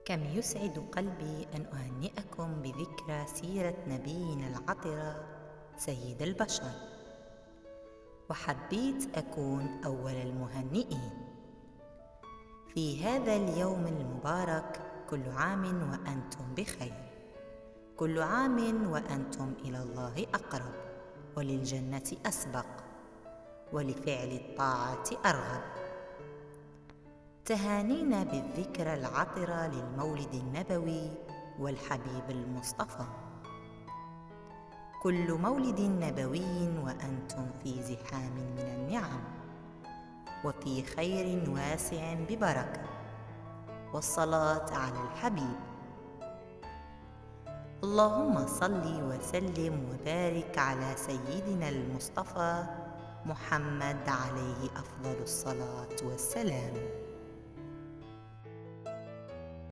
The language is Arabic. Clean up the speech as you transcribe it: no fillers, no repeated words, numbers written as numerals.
كم يسعد قلبي أن أهنئكم بذكرى سيرة نبينا العطرة سيد البشر، وحبيت أكون أول المهنئين في هذا اليوم المبارك. كل عام وأنتم بخير، كل عام وأنتم إلى الله أقرب، وللجنة أسبق، ولفعل الطاعة أرغب. تهانينا بالذكرى العطرة للمولد النبوي والحبيب المصطفى. كل مولد نبوي وأنتم في زحام من النعم، وفي خير واسع ببركة، والصلاة على الحبيب. اللهم صل وسلم وبارك على سيدنا المصطفى محمد عليه أفضل الصلاة والسلام.